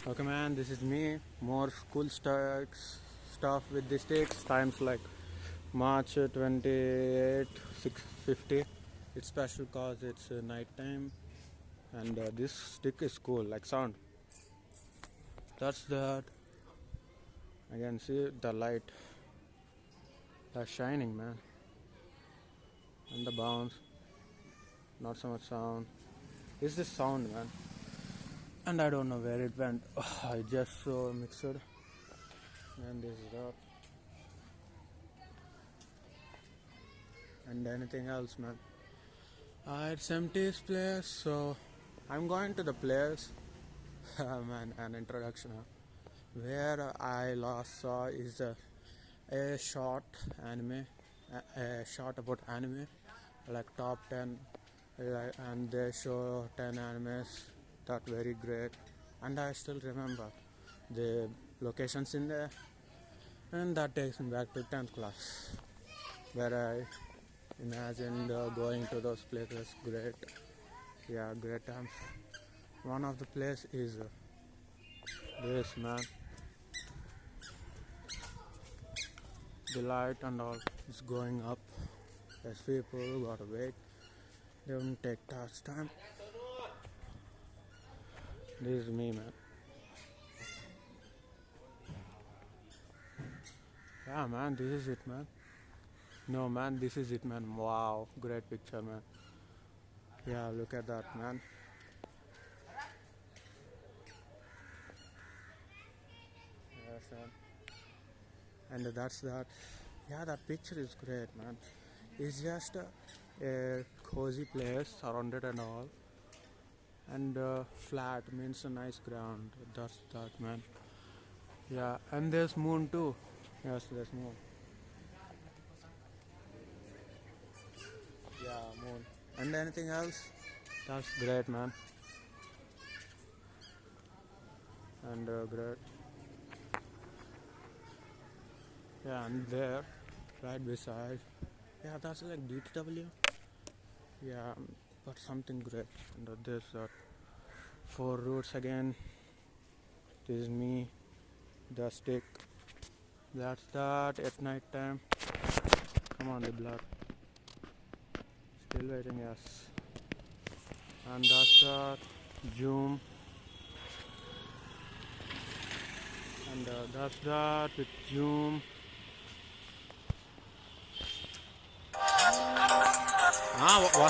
Okay, man, this is me. More cool stuff with the sticks. Times like March 28, 6:50. It's special cause it's night time, and this stick is cool, like sound. That's that. I can see the light. That's shining, man. And the bounce. Not so much sound. Is this sound, man? And I don't know where it went. I just saw mixed. And this is that. And anything else, man. It's empty's place, so I'm going to the place. Man, an introduction. Where I last saw is a short anime, a short about anime, like top 10, and they show 10 animes that very great. And I still remember the locations in there, and that takes me back to 10th class, where I imagined going to those places. Great, yeah, great times. One of the place is this, man. The light and all is going up. As people gotta wait. They don't take much time. This is me, man. Yeah, man, this is it, man. No, man, this is it, man. Wow, great picture, man. Yeah, look at that, man. Yes, man. And that's that. Yeah, that picture is great, man. It's just a cozy place, surrounded and all, and flat means a nice ground. That's that, man. Yeah, and there's moon too. Yes, there's moon. Yeah, moon. And anything else? That's great, man. And great. Yeah, and there, right beside. Yeah, that's like DTW. Yeah, but something great. And there's four routes again. This is me, the stick. That's that at night time. Come on, the blood. Still waiting, yes. And that's that. Zoom. And that's that with zoom. Ah, what